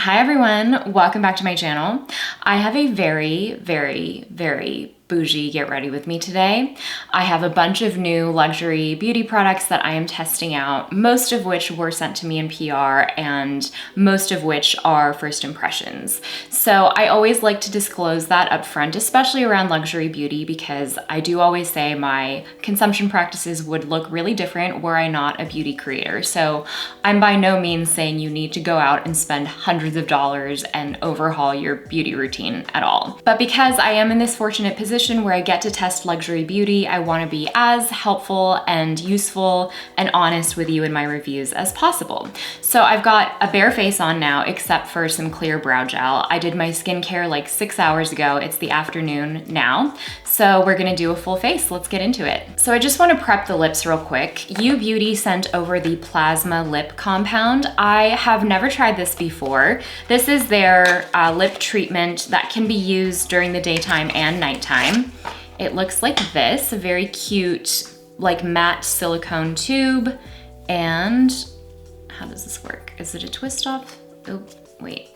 Hi everyone, welcome back to my channel. I have a very bougie get ready with me today. I have a bunch of new luxury beauty products that I am testing out, most of which were sent to me in PR and most of which are first impressions. So I always like to disclose that up front, especially around luxury beauty, because I do always say my consumption practices would look really different were I not a beauty creator. So I'm by no means saying you need to go out and spend hundreds of dollars and overhaul your beauty routine at all. But because I am in this fortunate position where I get to test luxury beauty, I want to be as helpful and useful and honest with you in my reviews as possible. So I've got a bare face on now, except for some clear brow gel. I did my skincare like 6 hours ago. It's the afternoon now. So we're gonna do a full face. Let's get into it. So I just want to prep the lips real quick. U Beauty sent over the Plasma Lip Compound. I have never tried this before. This is their lip treatment that can be used during the daytime and nighttime. It looks like this, a very cute, like matte silicone tube. And how does this work? Is it a twist off? Oh, wait.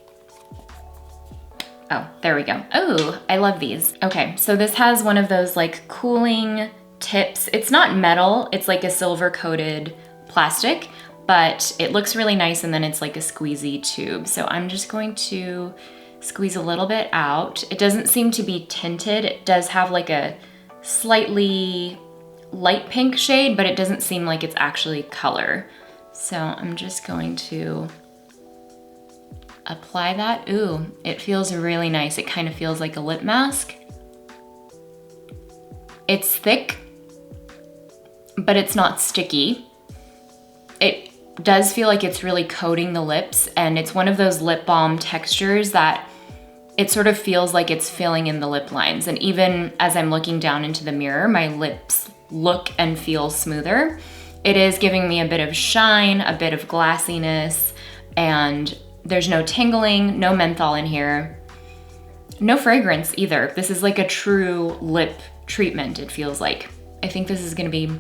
Oh, there we go. Oh, I love these. Okay, so this has one of those like cooling tips. It's not metal, it's like a silver coated plastic, but it looks really nice, and then it's like a squeezy tube. So I'm just going to squeeze a little bit out. It doesn't seem to be tinted. It does have like a slightly light pink shade, but it doesn't seem like it's actually color. So I'm just going to apply that. Ooh, it feels really nice. It kind of feels like a lip mask. It's thick, but it's not sticky. It does feel like it's really coating the lips, and it's one of those lip balm textures that it sort of feels like it's filling in the lip lines. And even as I'm looking down into the mirror, my lips look and feel smoother. It is giving me a bit of shine, a bit of glassiness, and there's no tingling, no menthol in here. No fragrance either. This is like a true lip treatment, it feels like. I think this is gonna be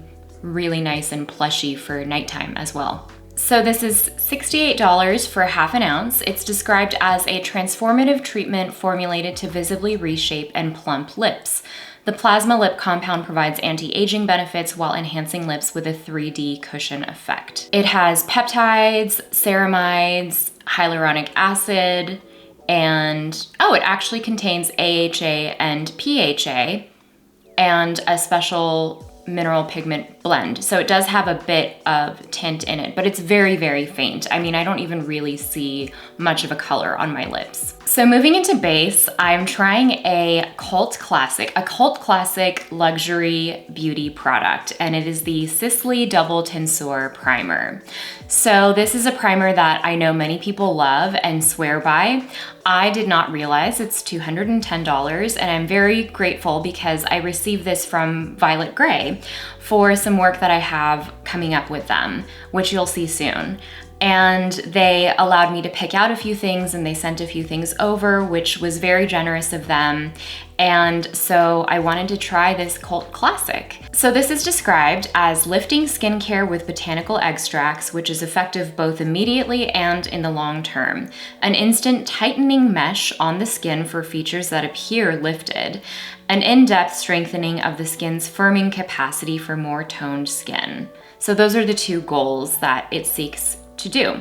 really nice and plushy for nighttime as well. So this is $68 for half an ounce. It's described as a transformative treatment formulated to visibly reshape and plump lips. The Plasma Lip Compound provides anti-aging benefits while enhancing lips with a 3D cushion effect. It has peptides, ceramides, hyaluronic acid, and oh, it actually contains AHA and PHA and a special mineral pigment blend. So it does have a bit of tint in it, but it's very faint. I mean, I don't even really see much of a color on my lips. So moving into base, I'm trying a cult classic luxury beauty product, and it is the Sisley Double Tenseur Primer. So this is a primer that I know many people love and swear by. I did not realize it's $210, and I'm very grateful because I received this from Violet Grey for some work that I have coming up with them, which you'll see soon. And they allowed me to pick out a few things, and they sent a few things over, which was very generous of them. And so I wanted to try this cult classic. So this is described as lifting skincare with botanical extracts, which is effective both immediately and in the long term. An instant tightening mesh on the skin for features that appear lifted. An in-depth strengthening of the skin's firming capacity for more toned skin. So those are the two goals that it seeks to do.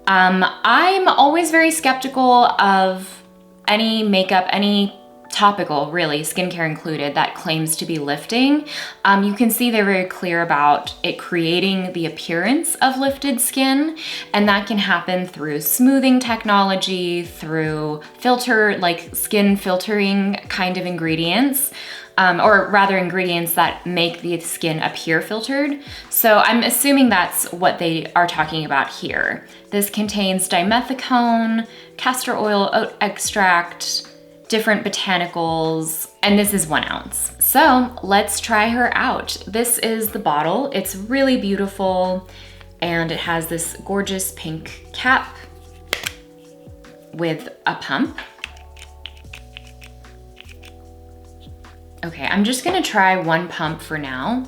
I'm always very skeptical of any makeup, any topical, really, skincare included, that claims to be lifting. You can see they're very clear about it creating the appearance of lifted skin, and that can happen through smoothing technology, through like skin filtering kind of ingredients. Or rather ingredients that make the skin appear filtered. So I'm assuming that's what they are talking about here. This contains dimethicone, castor oil, oat extract, different botanicals, and this is 1 ounce. So let's try her out. This is the bottle. It's really beautiful, and it has this gorgeous pink cap with a pump. Okay, I'm just gonna try one pump for now.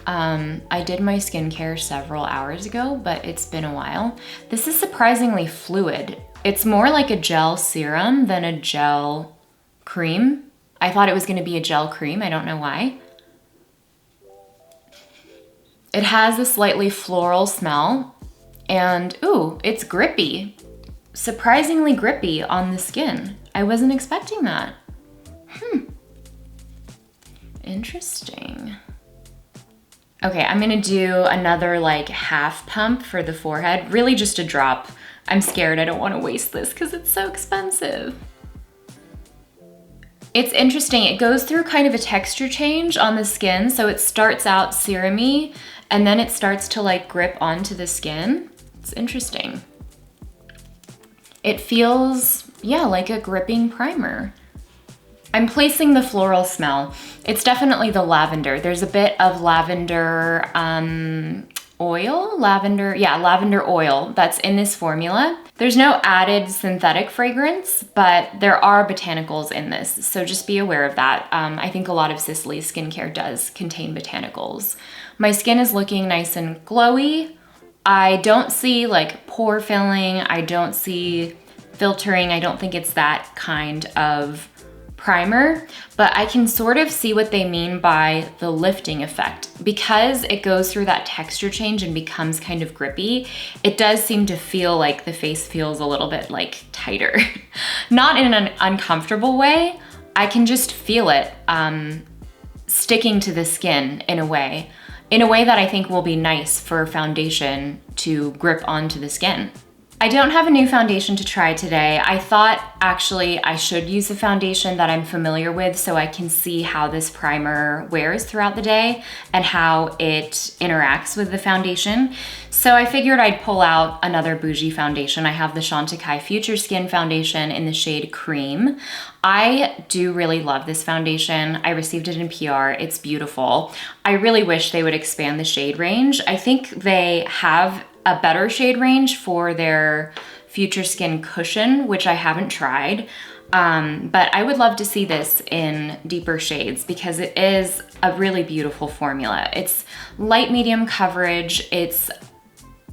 I did my skincare several hours ago, but it's been a while. This is surprisingly fluid. It's more like a gel serum than a gel cream. I thought it was gonna be a gel cream, I don't know why. It has a slightly floral smell, and ooh, it's grippy. Surprisingly grippy on the skin. I wasn't expecting that. Interesting. Okay, I'm gonna do another like half pump for the forehead, really just a drop. I'm scared, I don't wanna waste this because it's so expensive. It's interesting, it goes through kind of a texture change on the skin, so it starts out serum-y, and then it starts to like grip onto the skin. It's interesting. It feels, yeah, like a gripping primer. I'm placing the floral smell. It's definitely the lavender. There's a bit of lavender oil, lavender oil that's in this formula. There's no added synthetic fragrance, but there are botanicals in this, so just be aware of that. I think a lot of Sicily skincare does contain botanicals. My skin is looking nice and glowy. I don't see like pore filling, I don't see filtering, I don't think it's that kind of primer, but I can sort of see what they mean by the lifting effect. Because it goes through that texture change and becomes kind of grippy, it does seem to feel like the face feels a little bit like tighter. Not in an uncomfortable way, I can just feel it sticking to the skin in a way that I think will be nice for foundation to grip onto the skin. I don't have a new foundation to try today. I thought actually I should use a foundation that I'm familiar with so I can see how this primer wears throughout the day and how it interacts with the foundation. So I figured I'd pull out another bougie foundation. I have the Chantecaille Future Skin Foundation in the shade Cream. I do really love this foundation. I received it in PR, it's beautiful. I really wish they would expand the shade range. I think they have a better shade range for their Future Skin Cushion, which I haven't tried. But I would love to see this in deeper shades because it is a really beautiful formula. It's light medium coverage, it's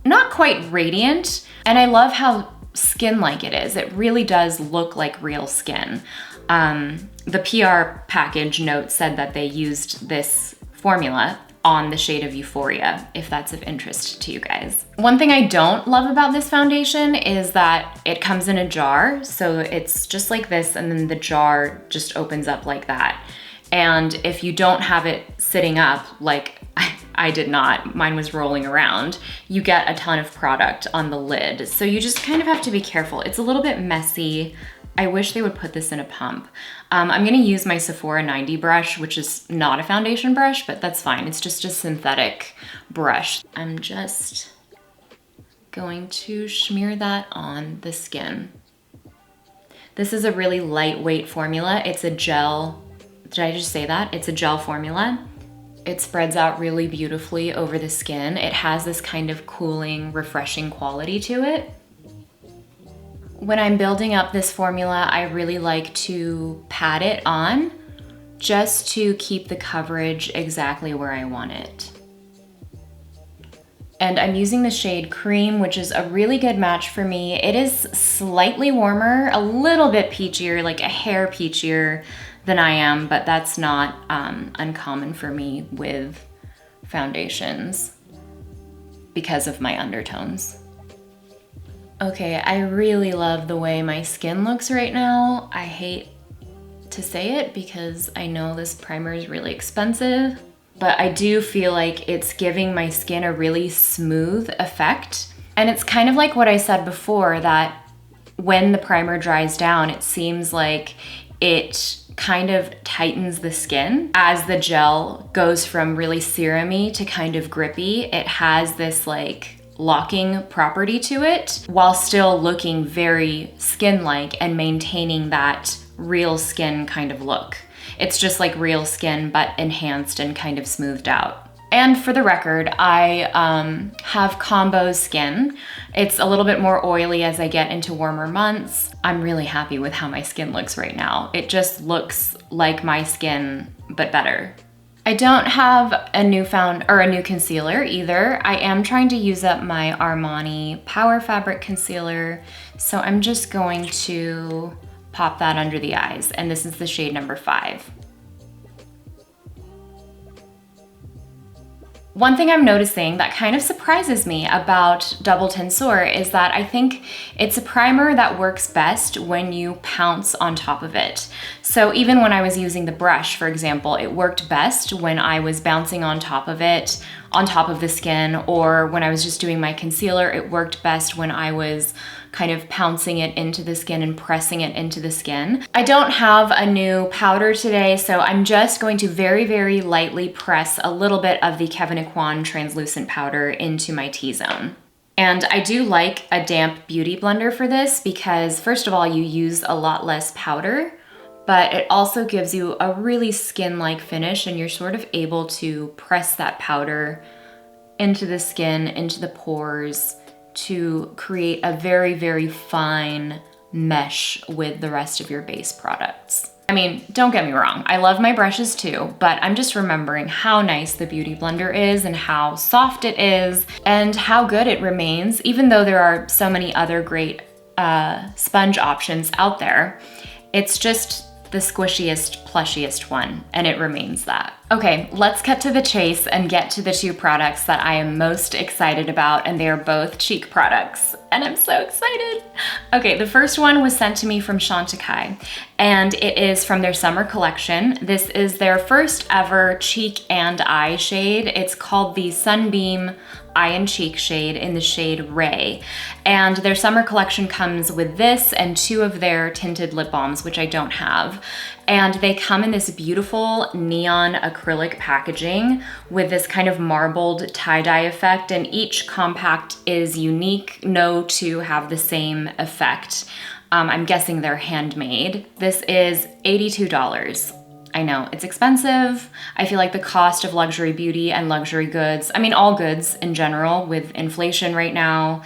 not quite radiant, and I love how skin-like it is. It really does look like real skin. The PR package note said that they used this formula on the shade of Euphoria, if that's of interest to you guys. One thing I don't love about this foundation is that it comes in a jar, so it's just like this, and then the jar just opens up like that. And if you don't have it sitting up, like I did not, mine was rolling around, you get a ton of product on the lid. So you just kind of have to be careful. It's a little bit messy. I wish they would put this in a pump. I'm gonna use my Sephora 90 brush, which is not a foundation brush, but that's fine. It's just a synthetic brush. I'm just going to smear that on the skin. This is a really lightweight formula. It's a gel, did I just say that? It's a gel formula. It spreads out really beautifully over the skin. It has this kind of cooling, refreshing quality to it. When I'm building up this formula, I really like to pat it on just to keep the coverage exactly where I want it. And I'm using the shade Cream, which is a really good match for me. It is slightly warmer, a little bit peachier, like a hair peachier than I am, but that's not uncommon for me with foundations because of my undertones. Okay, I really love the way my skin looks right now. I hate to say it because I know this primer is really expensive, but I do feel like it's giving my skin a really smooth effect. And it's kind of like what I said before, that when the primer dries down, it seems like it kind of tightens the skin. As the gel goes from really serum-y to kind of grippy, it has this like locking property to it while still looking very skin-like and maintaining that real skin kind of look. It's just like real skin, but enhanced and kind of smoothed out. And for the record, I have combo skin. It's a little bit more oily as I get into warmer months. I'm really happy with how my skin looks right now. It just looks like my skin, but better. I don't have a new concealer either. I am trying to use up my Armani Power Fabric Concealer, so I'm just going to pop that under the eyes, and this is the shade number 5. One thing I'm noticing that kind of surprises me about Double Tenseur is that I think it's a primer that works best when you pounce on top of it. So even when I was using the brush, for example, it worked best when I was bouncing on top of it, on top of the skin, or when I was just doing my concealer, it worked best when I was kind of pouncing it into the skin and pressing it into the skin. I don't have a new powder today, so I'm just going to very, very lightly press a little bit of the Kevyn Aucoin translucent powder into my T-zone. And I do like a damp beauty blender for this because first of all, you use a lot less powder, but it also gives you a really skin-like finish and you're sort of able to press that powder into the skin, into the pores, to create a very, very fine mesh with the rest of your base products. I mean, don't get me wrong, I love my brushes too, but I'm just remembering how nice the Beauty Blender is and how soft it is and how good it remains, even though there are so many other great sponge options out there. It's just the squishiest, plushiest one, and it remains that. Okay, let's cut to the chase and get to the 2 products that I am most excited about, and they are both cheek products, and I'm so excited. Okay, the first one was sent to me from Chantecaille, and it is from their summer collection. This is their first ever cheek and eye shade. It's called the Sunbeam Eye and Cheek shade in the shade Ray. And their summer collection comes with this and 2 of their tinted lip balms, which I don't have. And they come in this beautiful neon acrylic packaging with this kind of marbled tie-dye effect, and each compact is unique. No 2 have the same effect. I'm guessing they're handmade. This is $82. I know, it's expensive. I feel like the cost of luxury beauty and luxury goods, I mean all goods in general with inflation right now,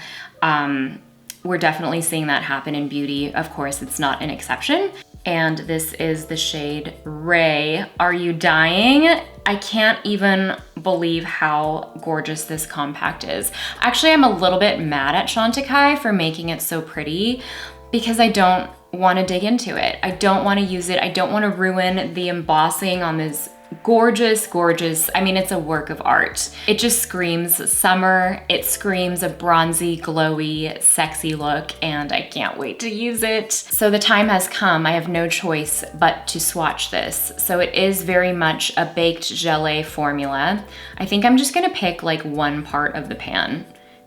we're definitely seeing that happen in beauty. Of course, it's not an exception. And this is the shade Ray. Are you dying? I can't even believe how gorgeous this compact is. Actually, I'm a little bit mad at Chantecaille for making it so pretty because I don't want to dig into it. I don't want to use it. I don't want to ruin the embossing on this gorgeous, gorgeous, I mean, it's a work of art. It just screams summer. It screams a bronzy, glowy, sexy look, and I can't wait to use it. So the time has come. I have no choice but to swatch this. So it is very much a baked gelée formula. I think I'm just gonna pick like one part of the pan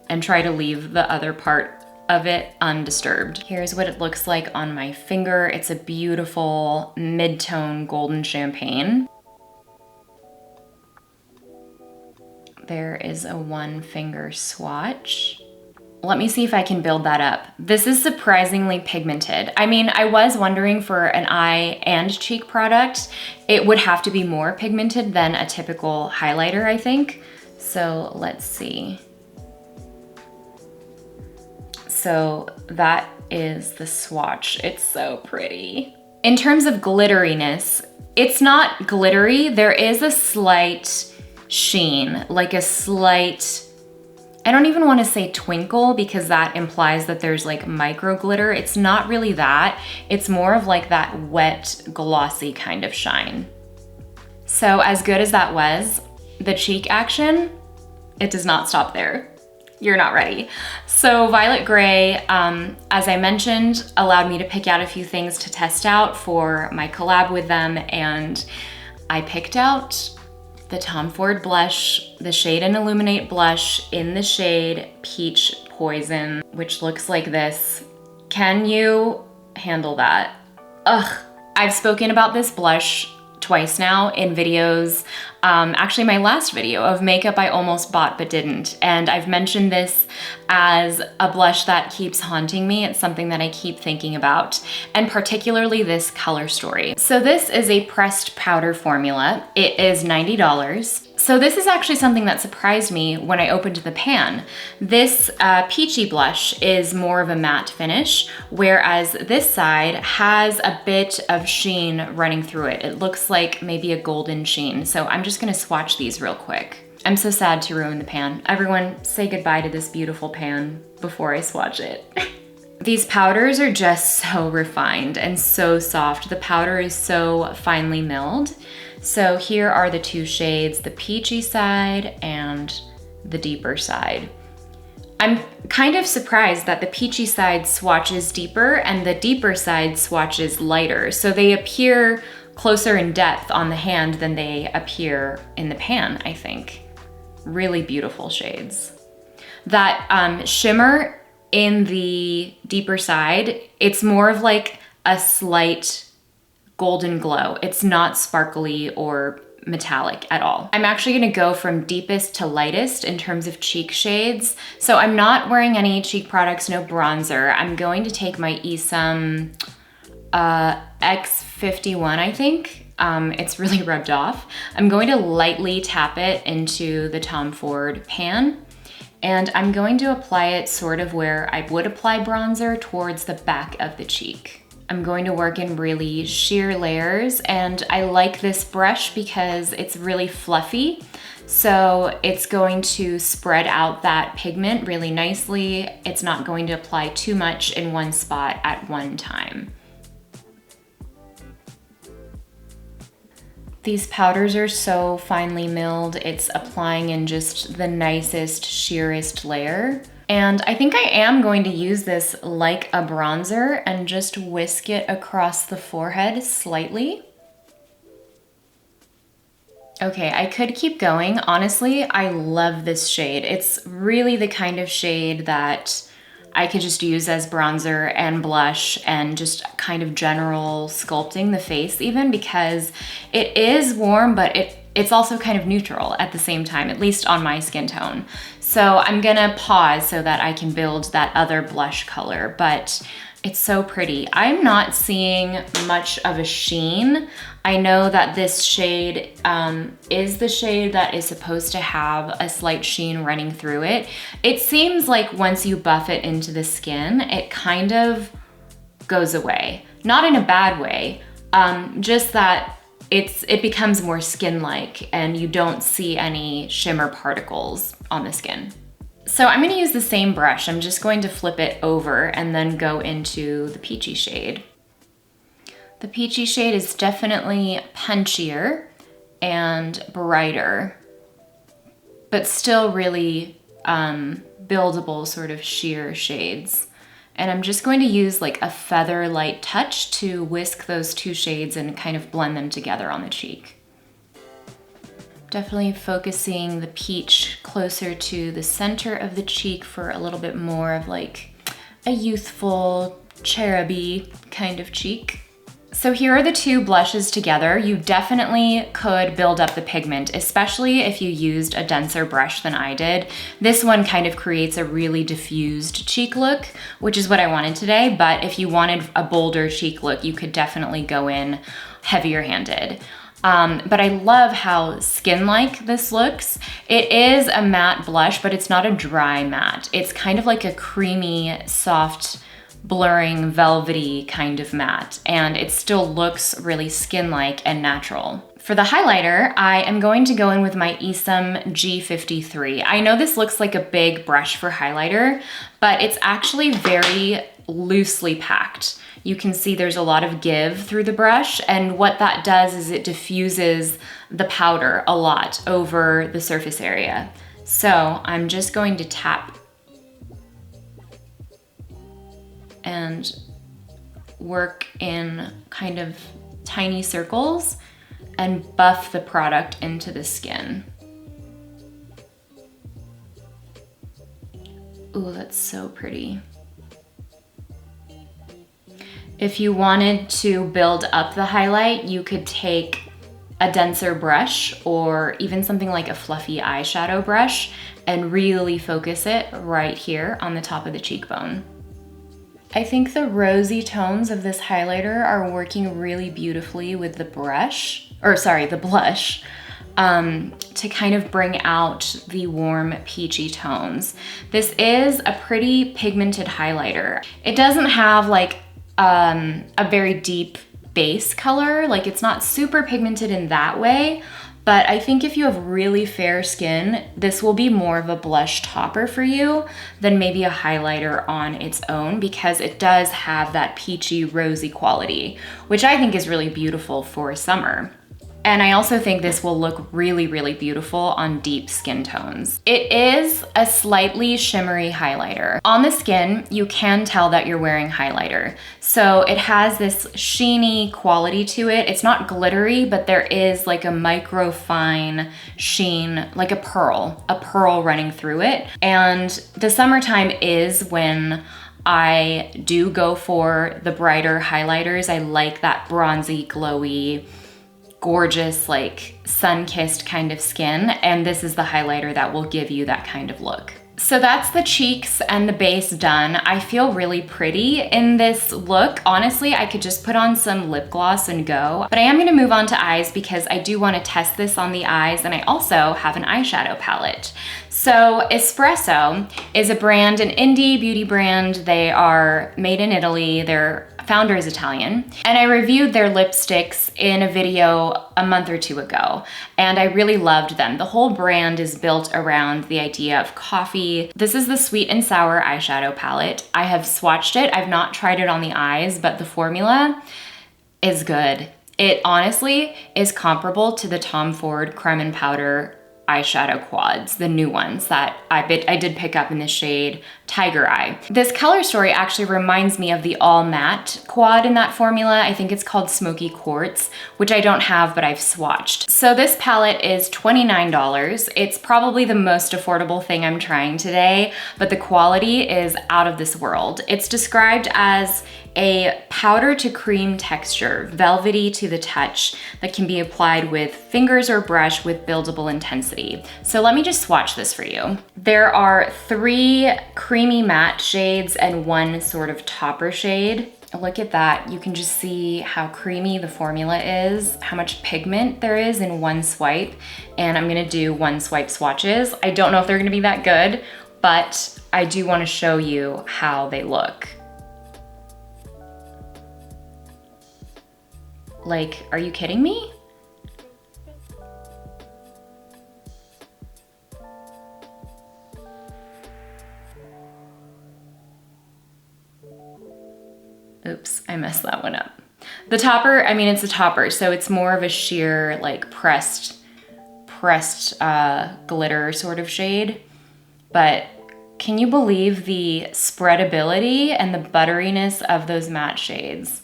and try to leave the other part of it undisturbed. Here's what it looks like on my finger. It's a beautiful mid-tone golden champagne. There is a 1-finger swatch. Let me see if I can build that up. This is surprisingly pigmented. I mean, I was wondering for an eye and cheek product, it would have to be more pigmented than a typical highlighter, I think. So let's see. So that is the swatch. It's so pretty. In terms of glitteriness, it's not glittery. There is a slight sheen, like a slight, I don't even want to say twinkle because that implies that there's like micro glitter. It's not really that. It's more of like that wet, glossy kind of shine. So as good as that was, the cheek action, it does not stop there. You're not ready. So Violet Grey, as I mentioned, allowed me to pick out a few things to test out for my collab with them, and I picked out the Tom Ford blush, the Shade and Illuminate blush in the shade Peach Poison, which looks like this. Can you handle that? Ugh, I've spoken about this blush twice now in videos. Actually my last video of makeup I almost bought but didn't. And I've mentioned this as a blush that keeps haunting me. It's something that I keep thinking about, and particularly this color story. So this is a pressed powder formula. It is $90. So this is actually something that surprised me when I opened the pan. This peachy blush is more of a matte finish, whereas this side has a bit of sheen running through it. It looks like maybe a golden sheen. So I'm just just gonna swatch these real quick. I'm so sad to ruin the pan. Everyone say goodbye to this beautiful pan before I swatch it. These powders are just so refined and so soft. The powder is so finely milled. So here are the two shades, the peachy side and the deeper side. I'm kind of surprised that the peachy side swatches deeper and the deeper side swatches lighter. So they appear closer in depth on the hand than they appear in the pan, I think. Really beautiful shades. That shimmer in the deeper side, it's more of like a slight golden glow. It's not sparkly or metallic at all. I'm actually gonna go from deepest to lightest in terms of cheek shades. So I'm not wearing any cheek products, no bronzer. I'm going to take my Esum X51, I think. It's really rubbed off. I'm going to lightly tap it into the Tom Ford pan, and I'm going to apply it sort of where I would apply bronzer, towards the back of the cheek. I'm going to work in really sheer layers, and I like this brush because it's really fluffy. So it's going to spread out that pigment really nicely. It's not going to apply too much in one spot at one time. These powders are so finely milled, it's applying in just the nicest, sheerest layer. And I think I am going to use this like a bronzer and just whisk it across the forehead slightly. Okay, I could keep going. Honestly, I love this shade. It's really the kind of shade that I could just use as bronzer and blush and just kind of general sculpting the face even, because it is warm, but it's also kind of neutral at the same time, at least on my skin tone. So I'm gonna pause so that I can build that other blush color, but it's so pretty. I'm not seeing much of a sheen. I know that this shade is the shade that is supposed to have a slight sheen running through it. It seems like once you buff it into the skin, it kind of goes away. Not in a bad way, just that it becomes more skin-like and you don't see any shimmer particles on the skin. So I'm gonna use the same brush. I'm just going to flip it over and then go into the peachy shade. The peachy shade is definitely punchier and brighter, but still really buildable sort of sheer shades. And I'm just going to use like a feather light touch to whisk those two shades and kind of blend them together on the cheek. Definitely focusing the peach closer to the center of the cheek for a little bit more of like a youthful, cheruby kind of cheek. So here are the two blushes together. You definitely could build up the pigment, especially if you used a denser brush than I did. This one kind of creates a really diffused cheek look, which is what I wanted today, but if you wanted a bolder cheek look, you could definitely go in heavier handed. But I love how skin-like this looks. It is a matte blush, but it's not a dry matte. It's kind of like a creamy, soft, blurring, velvety kind of matte, and it still looks really skin-like and natural. For the highlighter, I am going to go in with my Esum G53. I know this looks like a big brush for highlighter, but it's actually very loosely packed. You can see there's a lot of give through the brush, and what that does is it diffuses the powder a lot over the surface area. So I'm just going to tap and work in kind of tiny circles and buff the product into the skin. Ooh, that's so pretty. If you wanted to build up the highlight, you could take a denser brush or even something like a fluffy eyeshadow brush and really focus it right here on the top of the cheekbone. I think the rosy tones of this highlighter are working really beautifully with the blush, to kind of bring out the warm peachy tones. This is a pretty pigmented highlighter. It doesn't have like a very deep base color, like it's not super pigmented in that way, But I think if you have really fair skin, this will be more of a blush topper for you than maybe a highlighter on its own, because it does have that peachy, rosy quality, which I think is really beautiful for summer. And I also think this will look really, really beautiful on deep skin tones. It is a slightly shimmery highlighter. On the skin, you can tell that you're wearing highlighter. So it has this sheeny quality to it. It's not glittery, but there is like a micro fine sheen, like a pearl running through it. And the summertime is when I do go for the brighter highlighters. I like that bronzy, glowy, gorgeous, like sun-kissed kind of skin, and this is the highlighter that will give you that kind of look. So that's the cheeks and the base done. I feel really pretty in this look. Honestly, I could just put on some lip gloss and go, but I am gonna move on to eyes because I do wanna test this on the eyes, and I also have an eyeshadow palette. So Espresso is a brand, an indie beauty brand. They are made in Italy. Their founder is Italian. And I reviewed their lipsticks in a video a month or two ago, and I really loved them. The whole brand is built around the idea of coffee. This is the Sweet and Sour eyeshadow palette. I have swatched it. I've not tried it on the eyes, but the formula is good. It honestly is comparable to the Tom Ford Creme and Powder eyeshadow quads, the new ones that I did pick up in the shade Tiger Eye. This color story actually reminds me of the all matte quad in that formula. I think it's called Smoky Quartz, which I don't have, but I've swatched. So this palette is $29. It's probably the most affordable thing I'm trying today, but the quality is out of this world. It's described as a powder to cream texture, velvety to the touch, that can be applied with fingers or brush with buildable intensity. So let me just swatch this for you. There are 3 creamy matte shades and 1 sort of topper shade. Look at that. You can just see how creamy the formula is, how much pigment there is in 1 swipe. And I'm gonna do 1 swipe swatches. I don't know if they're gonna be that good, but I do wanna show you how they look. Like, are you kidding me? Oops, I messed that one up. The topper, I mean, it's a topper, so it's more of a sheer, like pressed glitter sort of shade. But can you believe the spreadability and the butteriness of those matte shades?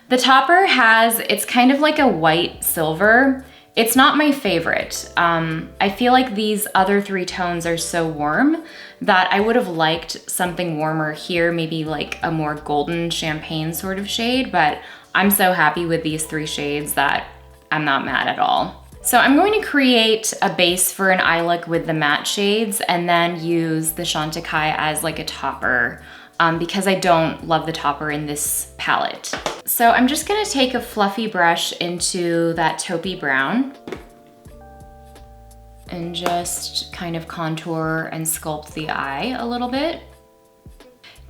The topper it's kind of like a white silver. It's not my favorite. I feel like these other 3 tones are so warm that I would have liked something warmer here, maybe like a more golden champagne sort of shade, but I'm so happy with these 3 shades that I'm not mad at all. So I'm going to create a base for an eye look with the matte shades and then use the Chantecaille as like a topper because I don't love the topper in this palette. So I'm just gonna take a fluffy brush into that taupey brown and just kind of contour and sculpt the eye a little bit.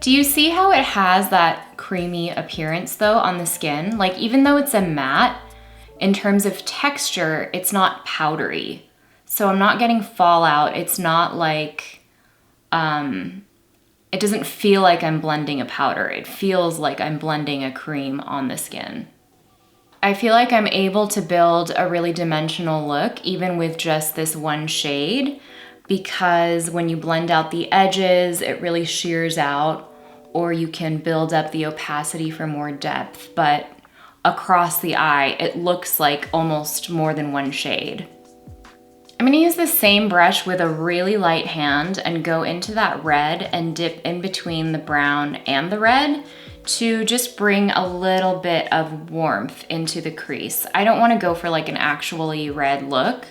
Do you see how it has that creamy appearance though on the skin? Like even though it's a matte, in terms of texture, it's not powdery. So I'm not getting fallout. It's not like, it doesn't feel like I'm blending a powder. It feels like I'm blending a cream on the skin. I feel like I'm able to build a really dimensional look even with just this 1 shade, because when you blend out the edges, it really shears out, or you can build up the opacity for more depth, but across the eye, it looks like almost more than 1 shade. I'm gonna use the same brush with a really light hand and go into that red and dip in between the brown and the red to just bring a little bit of warmth into the crease. I don't wanna go for like an actually red look,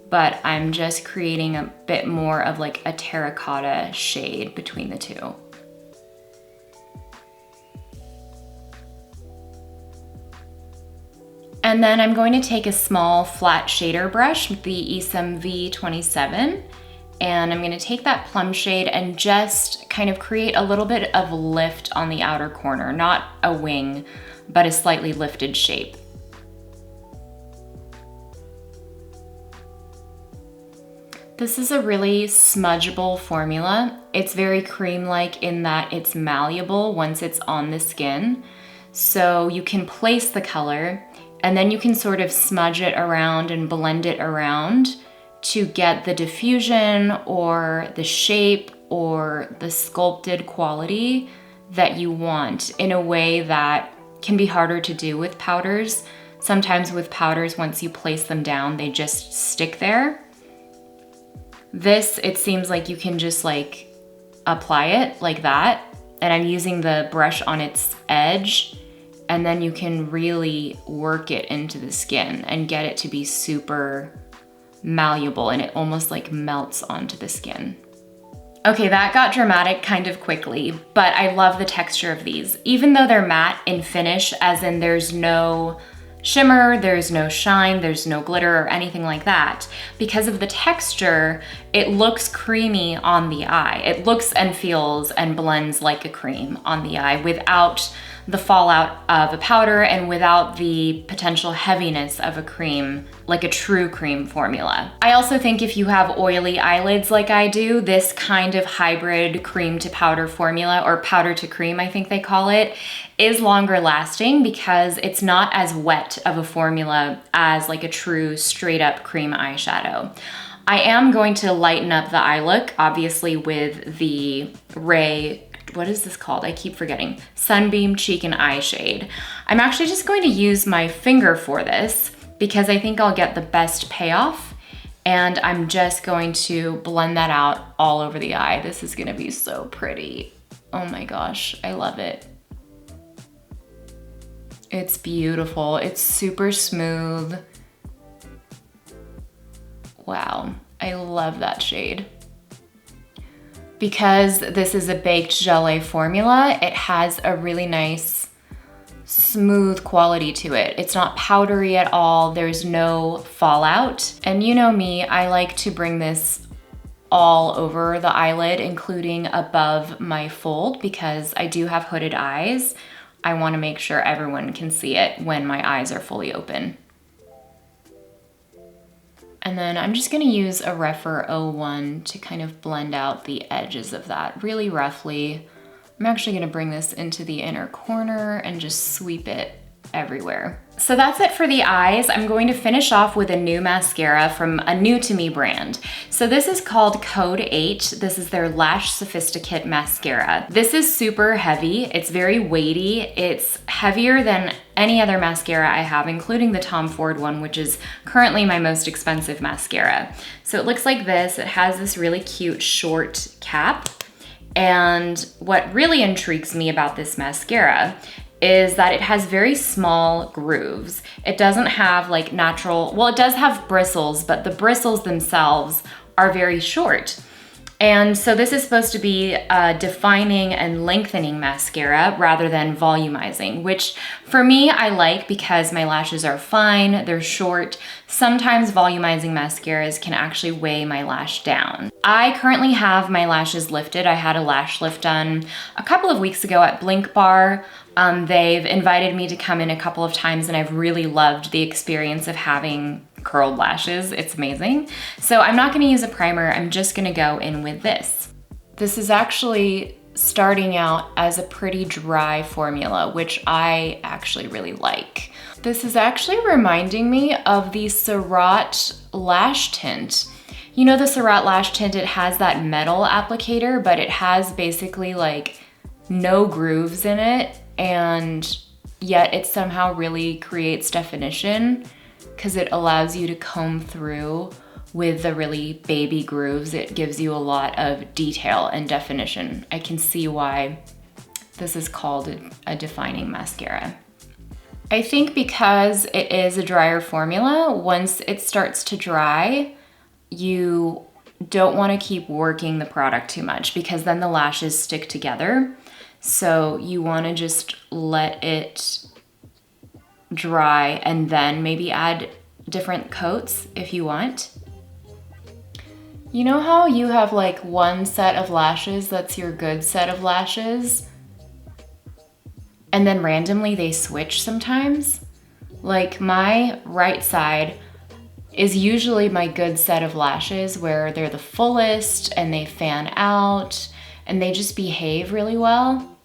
but I'm just creating a bit more of like a terracotta shade between the 2. And then I'm going to take a small flat shader brush with the Esum V57, and I'm going to take that plum shade and just kind of create a little bit of lift on the outer corner, not a wing, but a slightly lifted shape. This is a really smudgeable formula. It's very cream-like in that it's malleable once it's on the skin. So you can place the color and then you can sort of smudge it around and blend it around to get the diffusion or the shape or the sculpted quality that you want in a way that can be harder to do with powders. Sometimes with powders, once you place them down, they just stick there. This, it seems like you can just like apply it like that. And I'm using the brush on its edge, and then you can really work it into the skin and get it to be super malleable, and it almost like melts onto the skin. Okay, that got dramatic kind of quickly, but I love the texture of these. Even though they're matte in finish, as in there's no shimmer, there's no shine, there's no glitter or anything like that. Because of the texture, it looks creamy on the eye. It looks and feels and blends like a cream on the eye without the fallout of a powder and without the potential heaviness of a cream, like a true cream formula. I also think if you have oily eyelids like I do, this kind of hybrid cream to powder formula, or powder to cream I think they call it, is longer lasting because it's not as wet of a formula as like a true straight up cream eyeshadow. I am going to lighten up the eye look, obviously, with the Ray, what is this called? I keep forgetting. Sunbeam Cheek and Eye Shade. I'm actually just going to use my finger for this because I think I'll get the best payoff, and I'm just going to blend that out all over the eye. This is gonna be so pretty. Oh my gosh, I love it. It's beautiful. It's super smooth. Wow, I love that shade. Because this is a baked gelée formula, it has a really nice, smooth quality to it. It's not powdery at all. There's no fallout. And you know me, I like to bring this all over the eyelid, including above my fold, because I do have hooded eyes. I want to make sure everyone can see it when my eyes are fully open. And then I'm just gonna use a Rephr 01 to kind of blend out the edges of that really roughly. I'm actually gonna bring this into the inner corner and just sweep it everywhere. So that's it for the eyes. I'm going to finish off with a new mascara from a new to me brand. So this is called Code 8. This is their Lash Sophisticate mascara. This is super heavy. It's very weighty. It's heavier than any other mascara I have, including the Tom Ford one, which is currently my most expensive mascara. So it looks like this. It has this really cute short cap. And what really intrigues me about this mascara is that it has very small grooves. It doesn't have like natural, well, it does have bristles, but the bristles themselves are very short. And so this is supposed to be a defining and lengthening mascara rather than volumizing, which for me I like because my lashes are fine, they're short. Sometimes volumizing mascaras can actually weigh my lash down. I currently have my lashes lifted. I had a lash lift done a couple of weeks ago at Blink Bar. They've invited me to come in a couple of times, and I've really loved the experience of having curled lashes. It's amazing. So I'm not gonna use a primer. I'm just gonna go in with this. This is actually starting out as a pretty dry formula, which I actually really like. This is actually reminding me of the Surratt lash tint. You know the Surratt lash tint, it has that metal applicator, but it has basically like no grooves in it, and yet it somehow really creates definition because it allows you to comb through with the really baby grooves. It gives you a lot of detail and definition. I can see why this is called a defining mascara. I think because it is a drier formula, once it starts to dry, you don't want to keep working the product too much because then the lashes stick together. So you want to just let it dry and then maybe add different coats if you want. You know how you have like one set of lashes that's your good set of lashes, and then randomly they switch sometimes? Like my right side is usually my good set of lashes where they're the fullest and they fan out and they just behave really well.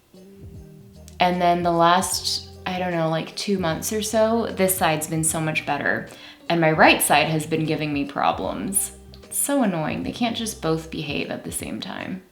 And then the last, I don't know, like 2 months or so, this side's been so much better. And my right side has been giving me problems. It's so annoying. They can't just both behave at the same time.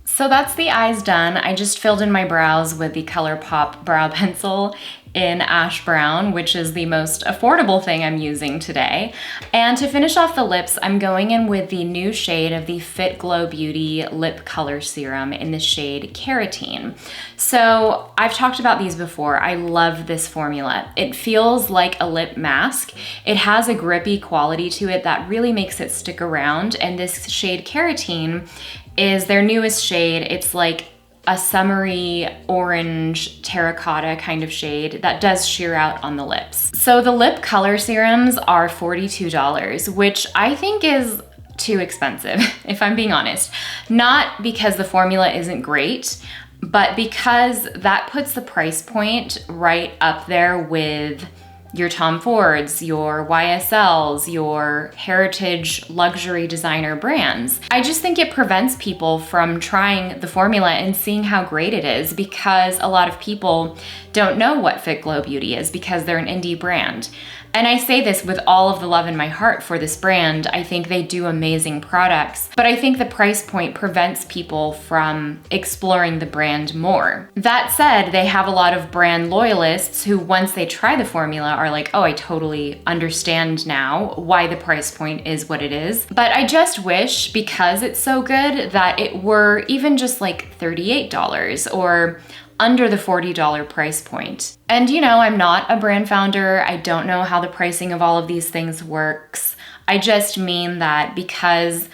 So that's the eyes done. I just filled in my brows with the ColourPop brow pencil in ash brown, which is the most affordable thing I'm using today. And to finish off the lips, I'm going in with the new shade of the Fit Glow Beauty Lip Color Serum in the shade Carotene. So I've talked about these before. I love this formula. It feels like a lip mask. It has a grippy quality to it that really makes it stick around. And this shade Carotene is their newest shade. It's like a summery orange terracotta kind of shade that does sheer out on the lips. So the lip color serums are $42, which I think is too expensive, if I'm being honest. Not because the formula isn't great, but because that puts the price point right up there with your Tom Fords, your YSLs, your heritage luxury designer brands. I just think it prevents people from trying the formula and seeing how great it is, because a lot of people don't know what Fit Glow Beauty is because they're an indie brand. And I say this with all of the love in my heart for this brand. I think they do amazing products, but I think the price point prevents people from exploring the brand more. That said, they have a lot of brand loyalists who, once they try the formula, are like, oh, I totally understand now why the price point is what it is. But I just wish, because it's so good, that it were even just like $38 or under the $40 price point. And you know, I'm not a brand founder. I don't know how the pricing of all of these things works. I just mean that because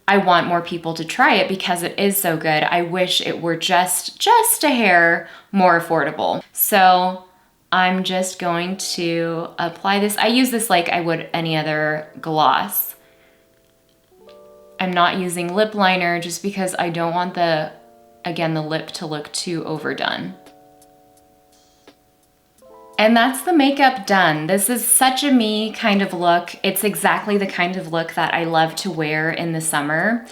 I want more people to try it because it is so good, I wish it were just a hair more affordable. So I'm just going to apply this. I use this like I would any other gloss. I'm not using lip liner just because I don't want the lip to look too overdone. And that's the makeup done. This is such a me kind of look. It's exactly the kind of look that I love to wear in the summer.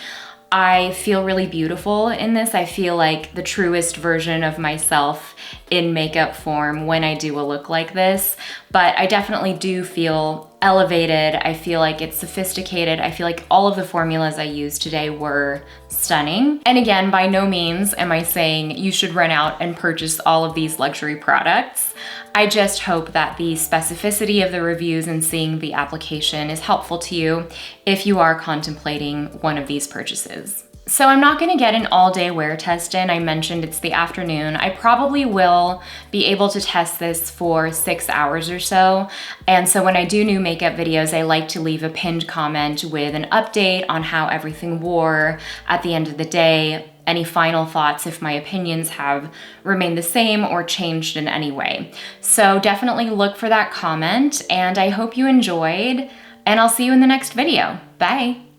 I feel really beautiful in this. I feel like the truest version of myself in makeup form when I do a look like this, but I definitely do feel elevated. I feel like it's sophisticated. I feel like all of the formulas I used today were stunning. And again, by no means am I saying you should run out and purchase all of these luxury products. I just hope that the specificity of the reviews and seeing the application is helpful to you if you are contemplating one of these purchases. So I'm not gonna get an all-day wear test in. I mentioned it's the afternoon. I probably will be able to test this for 6 hours or so. And so when I do new makeup videos, I like to leave a pinned comment with an update on how everything wore at the end of the day, any final thoughts if my opinions have remained the same or changed in any way. So definitely look for that comment, and I hope you enjoyed, and I'll see you in the next video. Bye.